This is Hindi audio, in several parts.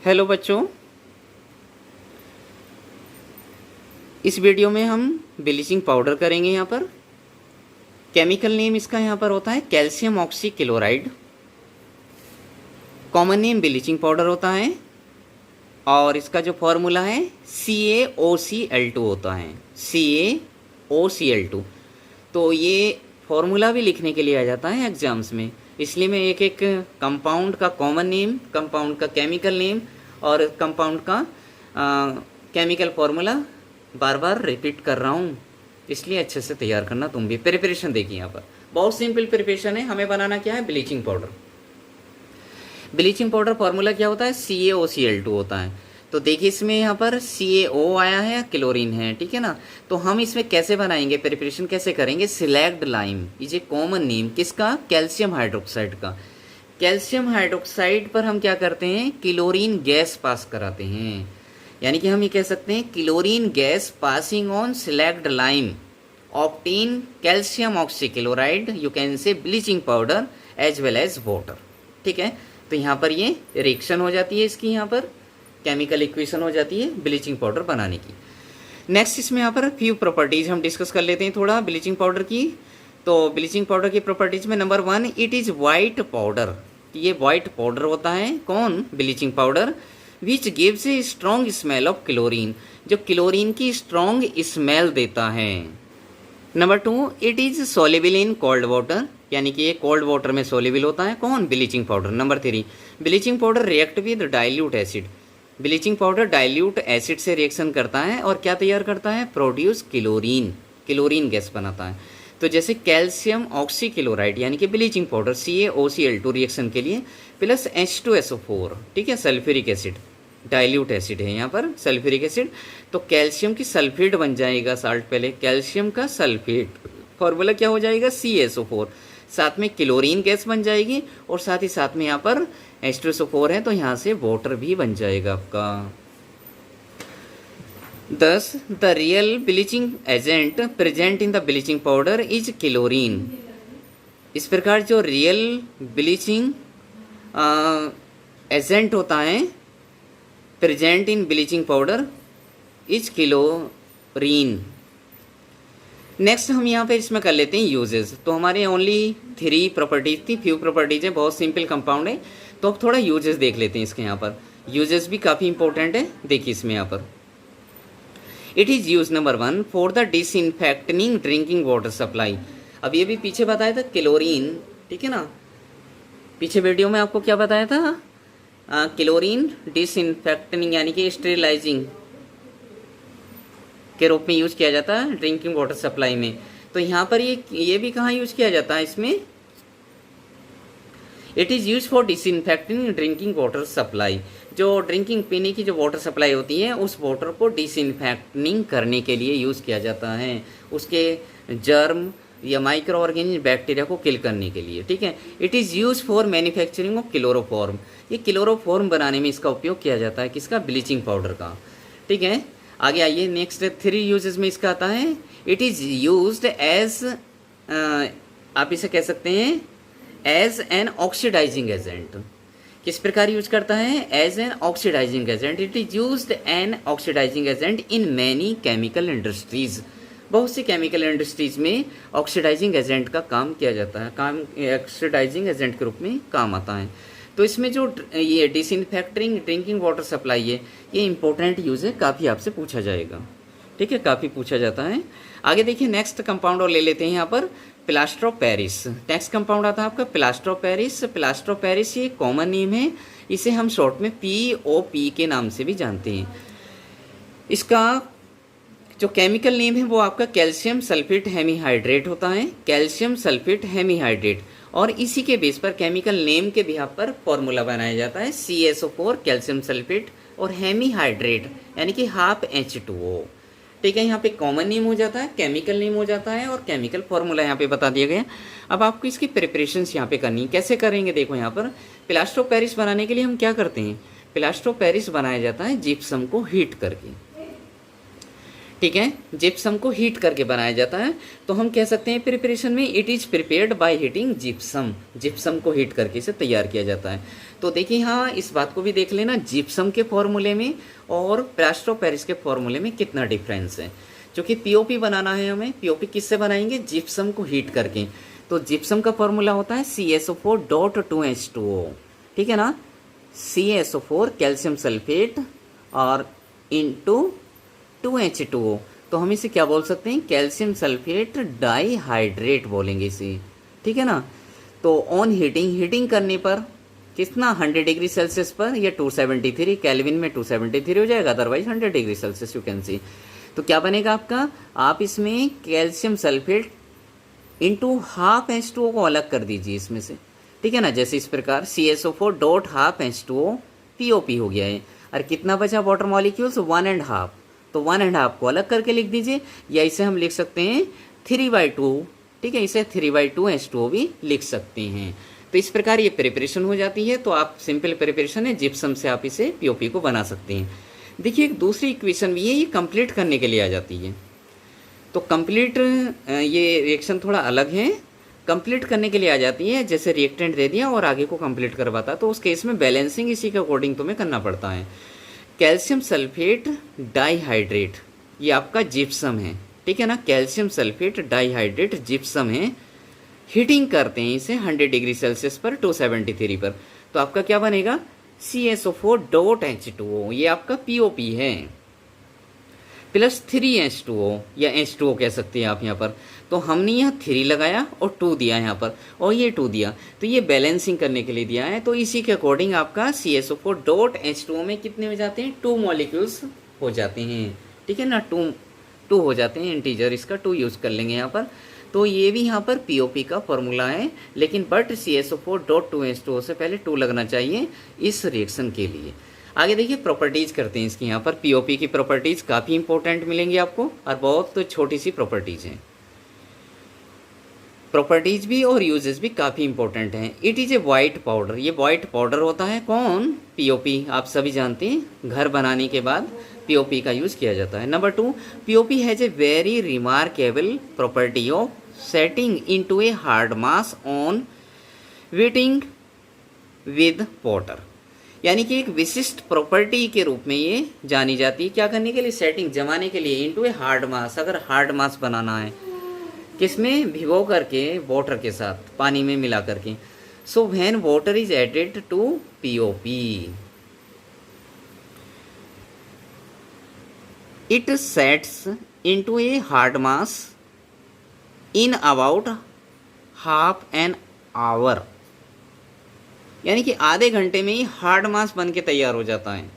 हेलो बच्चों, इस वीडियो में हम ब्लीचिंग पाउडर करेंगे। यहाँ पर केमिकल नेम इसका यहाँ पर होता है calcium oxy chloride. Common name bleaching powder होता है और इसका जो फॉर्मूला है CaOCl2 होता है, CaOCl2। तो ये फॉर्मूला भी लिखने के लिए आ जाता है एग्जाम्स में, इसलिए मैं एक एक कंपाउंड का कॉमन नेम, कंपाउंड का केमिकल नेम और कंपाउंड का केमिकल फॉर्मूला बार बार रिपीट कर रहा हूँ, इसलिए अच्छे से तैयार करना तुम भी। प्रिपरेशन देखिए, यहाँ पर बहुत सिंपल प्रिपरेशन है। हमें बनाना क्या है, bleaching powder. Bleaching powder formula क्या होता है, CaOCl2 होता है। तो देखिए इसमें यहाँ पर CaO आया है, क्लोरीन है, ठीक है ना। तो हम इसमें कैसे बनाएंगे, प्रिपरेशन कैसे करेंगे। Slaked lime is a common name किसका, कैल्शियम हाइड्रोक्साइड का। कैल्शियम हाइड्रोक्साइड पर हम क्या करते हैं, क्लोरीन गैस पास कराते हैं। यानी कि हम ये कह सकते हैं chlorine gas passing on slaked lime obtain calcium oxychloride, you can say bleaching powder as well as water. ठीक है, तो यहाँ पर ये रिएक्शन हो जाती है, इसकी यहाँ पर केमिकल इक्वेशन हो जाती है ब्लीचिंग पाउडर बनाने की। नेक्स्ट इसमें यहाँ पर फ्यू प्रॉपर्टीज हम डिस्कस कर लेते हैं थोड़ा ब्लीचिंग पाउडर की। तो ब्लीचिंग पाउडर की प्रॉपर्टीज में number 1, it is white powder. ये वाइट पाउडर होता है, कौन, bleaching powder, which gives a strong smell of chlorine, जो क्लोरीन की स्ट्रॉन्ग स्मेल देता है। Number 2, it is soluble in cold water, यानी कि ये कोल्ड वाटर में सोलेबल होता है, कौन, bleaching powder. Number 3, bleaching powder react with dilute acid. Bleaching powder dilute acid से रिएक्शन करता है और क्या तैयार करता है, प्रोड्यूस क्लोरीन, क्लोरीन गैस बनाता है। तो जैसे कैल्शियम ऑक्सीक्लोराइड यानी कि ब्लीचिंग पाउडर CaOCl2 रिएक्शन के लिए प्लस H2SO4, ठीक है, सल्फ्यूरिक एसिड, डाइल्यूट एसिड है यहाँ पर सल्फ्यूरिक एसिड। तो कैल्शियम की सल्फेट बन जाएगा साल्ट, पहले कैल्शियम का सल्फेट, फॉर्मूला क्या हो जाएगा, CaSO4, साथ में क्लोरीन गैस बन जाएगी और साथ ही साथ में यहाँ पर H2SO4 है, तो यहाँ से वाटर भी बन जाएगा आपका। 10, the real bleaching agent present in the bleaching powder is chlorine. इस प्रकार जो रियल ब्लीचिंग एजेंट होता है present in bleaching powder is chlorine. Next हम यहाँ पे इसमें कर लेते हैं यूजेस। तो हमारे ओनली 3 प्रॉपर्टीज थी, फ्यू प्रॉपर्टीज है, बहुत सिंपल कंपाउंड है। तो अब थोड़ा यूजेस देख लेते हैं इसके। यहाँ पर यूजेस भी काफ़ी इंपॉर्टेंट है, देखिए इसमें यहाँ पर it is use number 1 for the disinfecting drinking water supply. अब ये भी पीछे बताया था क्लोरीन, ठीक है ना, पीछे वीडियो में आपको क्या बताया था, क्लोरीन डिसइंफेक्टिंग यानी कि स्टेरिलाइजिंग के रूप में यूज किया जाता है ड्रिंकिंग वाटर सप्लाई में। तो यहाँ पर ये भी कहाँ यूज किया जाता है इसमें, it is use for disinfecting drinking water supply. जो ड्रिंकिंग पीने की जो वाटर सप्लाई होती है उस वाटर को डिसइंफेक्टिंग करने के लिए यूज़ किया जाता है, उसके जर्म या माइक्रो ऑर्गेनिज्म बैक्टीरिया को किल करने के लिए, ठीक है। It is use for manufacturing of chloroform, ये क्लोरोफॉर्म बनाने में इसका उपयोग किया जाता है, किसका, ब्लीचिंग पाउडर का, ठीक है। आगे आइए, नेक्स्ट 3 यूजेस में इसका आता है, इट इज़ यूज्ड एज, आप इसे कह सकते हैं एज एन ऑक्सीडाइजिंग एजेंट। किस प्रकार यूज करता है, as an oxidizing agent. It is used an oxidizing agent in many chemical industries. बहुत सी केमिकल इंडस्ट्रीज में ऑक्सीडाइजिंग एजेंट का काम किया जाता है, काम ऑक्सीडाइजिंग एजेंट के रूप में काम आता है। तो इसमें जो ये डिसइंफेक्टिंग ड्रिंकिंग वाटर सप्लाई है, ये इंपॉर्टेंट यूज है, काफ़ी आपसे पूछा जाएगा, ठीक है, काफ़ी पूछा जाता है। आगे देखिए नेक्स्ट कंपाउंड और ले लेते हैं यहाँ पर plaster of Paris. Next compound आता है आपका plaster of Paris. Plaster of Paris ये कॉमन नेम है, इसे हम शॉर्ट में POP के नाम से भी जानते हैं। इसका जो केमिकल नेम है वो आपका कैल्शियम सल्फेट हेमीहाइड्रेट होता है, कैल्शियम सल्फेट हेमीहाइड्रेट। और इसी के बेस पर केमिकल नेम के बिहाफ पर फॉर्मूला बनाया जाता है CaSO4 कैल्शियम सल्फेट और हेमीहाइड्रेट यानी कि हाफ H2O, ठीक है। यहाँ पे कॉमन नेम हो जाता है, केमिकल नेम हो जाता है और केमिकल फॉर्मूला यहाँ पे बता दिया गया। अब आपको इसकी प्रिपरेशंस यहाँ पे करनी है, कैसे करेंगे, देखो यहाँ पर प्लास्टर ऑफ पेरिस बनाने के लिए हम क्या करते हैं, प्लास्टर ऑफ पेरिस बनाया जाता है जिप्सम को हीट करके, ठीक है, जिप्सम को हीट करके बनाया जाता है। तो हम कह सकते हैं प्रिपरेशन में it is prepared by heating gypsum, gypsum को हीट करके इसे तैयार किया जाता है। तो देखिए हाँ, इस बात को भी देख लेना, जिप्सम के फॉर्मूले में और प्लास्टर ऑफ पेरिस के फॉर्मूले में कितना डिफरेंस है। क्योंकि पीओपी बनाना है हमें, पीओपी किससे बनाएंगे, जिप्सम को हीट करके। तो जिप्सम का फॉर्मूला होता है CaSO4.2H2O, ठीक है ना, CaSO4 कैल्शियम सल्फेट और इंटू 2H2O। तो हम इसे क्या बोल सकते हैं, कैल्शियम सल्फेट डाईहाइड्रेट बोलेंगे इसे, ठीक है ना। तो ऑन हीटिंग करने पर कितना, 100 डिग्री सेल्सियस पर, या 273 केल्विन में 273 हो जाएगा, otherwise 100 degree Celsius you can see. तो क्या बनेगा आपका, आप इसमें calcium sulphate into half H2O को अलग कर दीजिए इसमें से, ठीक है ना। जैसे इस प्रकार CaSO4.5H2O POP हो गया है, और कितना बचा वाटर मॉलिक्यूल्स, 1.5। तो 1.5 को अलग करके लिख दीजिए, या इसे हम लिख सकते हैं 3/2, ठीक है, इसे 3/2 H2O भी लिख सकते हैं। तो इस प्रकार ये प्रिपरेशन हो जाती है। तो आप सिंपल प्रिपरेशन है, जिप्सम से आप इसे पीओपी को बना सकते हैं। देखिए एक दूसरी इक्वेशन भी है, ये कंप्लीट करने के लिए आ जाती है। तो कंप्लीट, ये रिएक्शन थोड़ा अलग है, कंप्लीट करने के लिए आ जाती है। जैसे रिएक्टेंट दे दिया और आगे को कंप्लीट करवाता, तो उस केस में बैलेंसिंग इसी के अकॉर्डिंग तुम्हें करना पड़ता है। कैल्शियम सल्फेट डाईहाइड्रेट, ये आपका जिप्सम है, ठीक है ना, कैल्शियम सल्फेट डाईहाइड्रेट जिप्सम है। हीटिंग करते हैं इसे 100 डिग्री सेल्सियस पर 273 पर, तो आपका क्या बनेगा, CaSO4.H2O, ये आपका पीओपी है, प्लस 3H2O या H2O कह सकते हैं आप यहाँ पर। तो हमने यहाँ 3 लगाया और 2 दिया यहाँ पर, और ये 2 दिया, तो ये बैलेंसिंग करने के लिए दिया है। तो इसी के अकॉर्डिंग आपका CaSO4.H2O में कितने हो जाते हैं, 2 मॉलिक्यूल्स हो जाते हैं, ठीक है ना, 2 हो जाते हैं, इंटीजर इसका 2 यूज़ कर लेंगे यहाँ पर। तो ये भी यहाँ पर पीओपी का फॉर्मूला है, लेकिन बट CaSO4.2H2O से पहले 2 लगना चाहिए इस रिएक्शन के लिए। आगे देखिए प्रॉपर्टीज़ करते हैं इसकी। यहाँ पर पीओपी की प्रॉपर्टीज़ काफ़ी इंपॉर्टेंट मिलेंगी आपको, और बहुत छोटी सी प्रॉपर्टीज़ हैं। प्रॉपर्टीज़ भी और यूजेस भी काफ़ी इंपॉर्टेंट हैं। It is a white powder, ये वाइट पाउडर होता है, कौन, पीओपी। आप सभी जानते हैं घर बनाने के बाद पीओपी का यूज़ किया जाता है। Number 2, POP has a very remarkable property of setting into a hard mass on heating with water, यानी कि एक विशिष्ट प्रॉपर्टी के रूप में ये जानी जाती है। क्या करने के लिए, सेटिंग, जमाने के लिए, इनटू ए हार्ड मास, अगर हार्ड मास बनाना है, किसमें, भिगो करके वाटर के साथ, पानी में मिला करके। So when water is added to POP, it sets into a hard mass in about half an hour, यानी कि आधे घंटे में ही हार्ड मास बन के तैयार हो जाता है।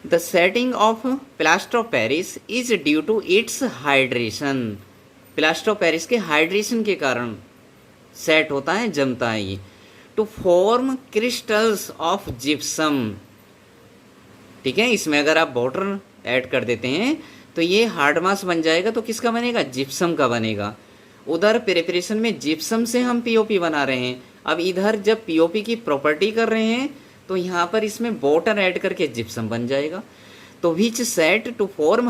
The setting of plaster of Paris is due to its hydration, plaster of Paris के हाइड्रेशन के कारण सेट होता है, जमता है ये। To form crystals of gypsum, ठीक है, इसमें अगर आप वाटर ऐड कर देते हैं तो ये हार्ड मास बन जाएगा, तो किसका बनेगा, जिप्सम का बनेगा। उधर प्रिपरेशन में जिप्सम से हम पीओपी बना रहे हैं, अब इधर जब पीओपी की प्रॉपर्टी कर रहे हैं तो यहाँ पर इसमें वाटर ऐड करके जिप्सम बन जाएगा। तो which set to form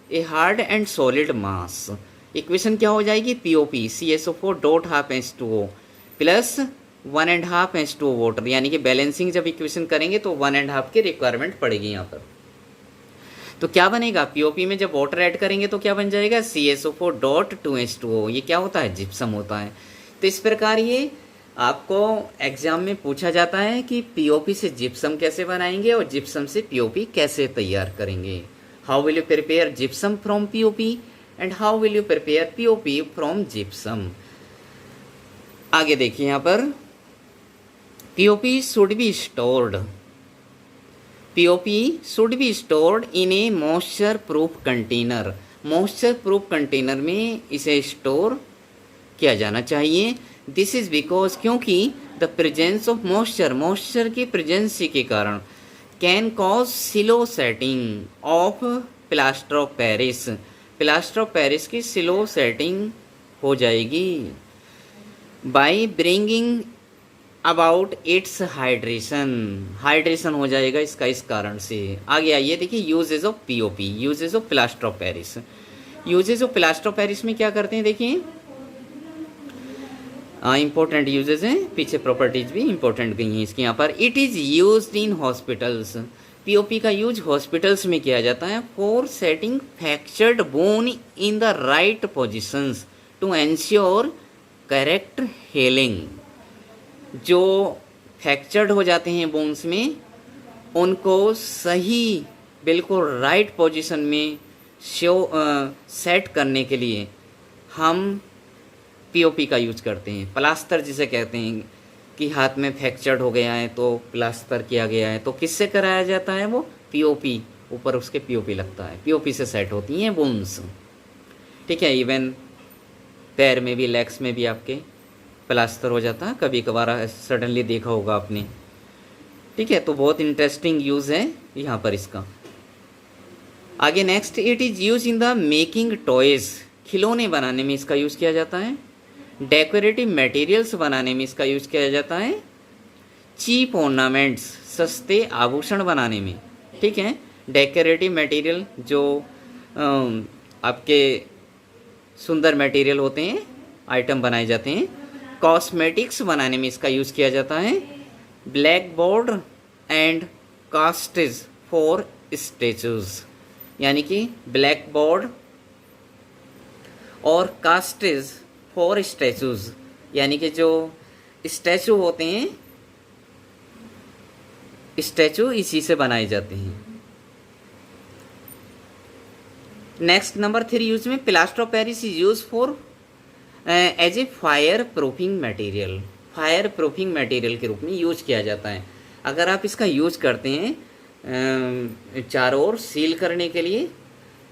a hard and solid mass, equation क्या हो जाएगी, POP CaSO4.2H2O plus 1.5 H2O water, यानी कि बैलेंसिंग जब इक्वेशन करेंगे तो 1.5 की रिक्वायरमेंट पड़ेगी यहाँ पर। तो क्या बनेगा, पीओपी में जब वाटर ऐड करेंगे तो क्या बन जाएगा, CaSO4.2H2O, ये क्या होता है, जिप्सम होता है। तो इस प्रकार ये आपको एग्जाम में पूछा जाता है कि पीओपी से जिप्सम कैसे बनाएंगे और जिप्सम से पीओपी कैसे तैयार करेंगे। How will you prepare gypsum from POP and how will you prepare POP from gypsum. आगे देखिए यहाँ पर, POP should be stored, POP should be stored in A moisture proof container, moisture proof container में इसे स्टोर किया जाना चाहिए। दिस इज बिकॉज, क्योंकि the presence of moisture, moisture की प्रेजेंसी के कारण, can cause slow setting of plaster of Paris, plaster of Paris की स्लो सेटिंग हो जाएगी by bringing about its hydration, hydration हो जाएगा इसका इस कारण से। आगे आइए देखिए uses of POP, uses of plaster of Paris. Uses of plaster of Paris में क्या करते हैं देखिए, इंपॉर्टेंट यूजेज हैं, पीछे प्रॉपर्टीज भी इंपॉर्टेंट गई हैं इसके यहाँ पर। It is used in hospitals, POP का यूज हॉस्पिटल्स में किया जाता है for setting fractured bone in the right positions to ensure correct healing. जो फ्रैक्चर्ड हो जाते हैं बोन्स में, उनको सही बिल्कुल राइट पोजीशन में सेट करने के लिए हम पीओपी का यूज करते हैं। प्लास्टर जिसे कहते हैं कि हाथ में फ्रैक्चर्ड हो गया है तो प्लास्टर किया गया है, तो किससे कराया जाता है वो? पीओपी, ऊपर उसके पीओपी लगता है, पीओपी से सेट होती हैं बोन्स। ठीक है, इवन पैर में भी, लेग्स में भी आपके प्लास्टर हो जाता है, कभी कभार सडनली देखा होगा आपने। ठीक है, तो बहुत इंटरेस्टिंग यूज़ है यहाँ पर इसका। आगे next, it is use in the making toys, खिलौने बनाने में इसका यूज़ किया जाता है। डेकोरेटिव मटेरियल्स बनाने में इसका यूज़ किया जाता है। चीप ऑर्नामेंट्स, सस्ते आभूषण बनाने में। ठीक है, डेकोरेटिव मटेरियल जो आपके सुंदर मटेरियल होते हैं, आइटम बनाए जाते हैं। कॉस्मेटिक्स बनाने में इसका यूज़ किया जाता है। Black board and casting for statues, यानी कि ब्लैक बोर्ड और कास्टेज फॉर स्टैचूज, यानी कि जो स्टैचू होते हैं, स्टैचू इसी से बनाए जाते हैं। नेक्स्ट नंबर 3 यूज में, plaster of Paris is use for as a fire proofing material, fire proofing material के रूप में यूज किया जाता है। अगर आप इसका यूज करते हैं चारों ओर सील करने के लिए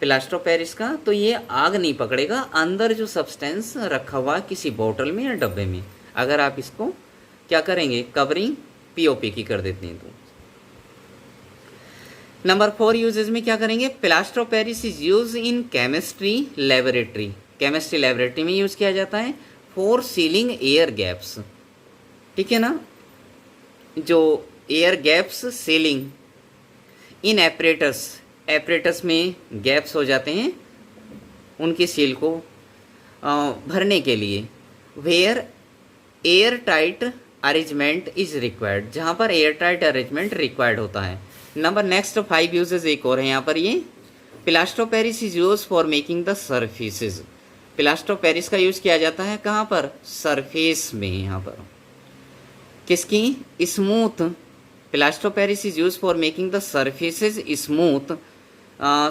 प्लास्टर ऑफ पेरिस का, तो ये आग नहीं पकड़ेगा अंदर जो सब्सटेंस रखा हुआ किसी बोतल में या डब्बे में। अगर आप इसको क्या करेंगे, कवरिंग पीओपी की कर देते हैं तो। नंबर 4 यूजेज में क्या करेंगे, plaster of Paris is use in chemistry laboratory, chemistry laboratory में यूज किया जाता है फॉर सीलिंग एयर गैप्स। ठीक है ना, जो air gaps sealing in apparatus, apparatus में गैप्स हो जाते हैं, उनकी सील को भरने के लिए। Where air tight arrangement is required, जहाँ पर एयर टाइट अरेंजमेंट रिक्वायर्ड होता है। नंबर नेक्स्ट 5 यूजेज एक और है यहाँ पर। ये plaster of Paris is use for making the surfaces, plaster of Paris का यूज किया जाता है कहाँ पर? सरफेस में। यहाँ पर किसकी? Smooth, plaster of Paris is use for making the surfaces smooth,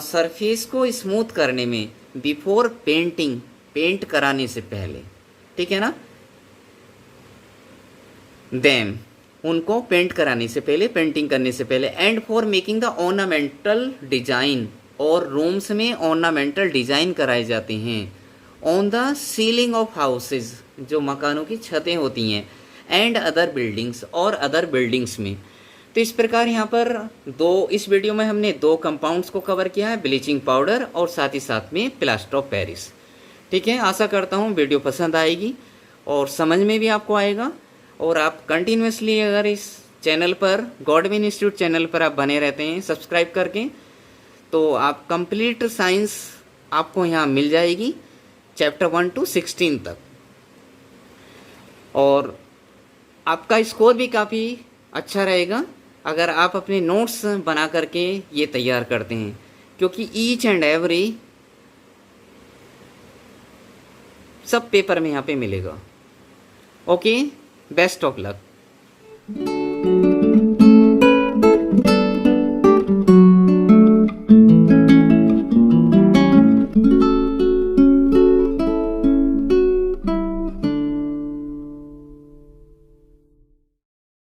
surface को स्मूथ करने में, बिफोर पेंटिंग, पेंट कराने से पहले। ठीक है ना, देम, उनको पेंट कराने से पहले, पेंटिंग करने से पहले। And for making the ornamental design, और रूम्स में ऑर्नामेंटल डिजाइन कराए जाते हैं। On the ceiling of houses, जो मकानों की छतें होती हैं। एंड अदर बिल्डिंग्स, और अदर बिल्डिंग्स में। तो इस प्रकार यहाँ पर इस वीडियो में हमने 2 कंपाउंड्स को कवर किया है, ब्लीचिंग पाउडर और साथ ही साथ में प्लास्टर ऑफ पेरिस। ठीक है, आशा करता हूँ वीडियो पसंद आएगी और समझ में भी आपको आएगा। और आप कंटिन्यूसली अगर इस चैनल पर, गॉडविन इंस्टीट्यूट चैनल पर आप बने रहते हैं सब्सक्राइब करके, तो आप कंप्लीट साइंस आपको यहाँ मिल जाएगी चैप्टर 1 to 16 तक। और आपका स्कोर भी काफ़ी अच्छा रहेगा अगर आप अपने नोट्स बना करके ये तैयार करते हैं, क्योंकि ईच एंड एवरी सब पेपर में यहाँ पे मिलेगा। Okay, best of luck.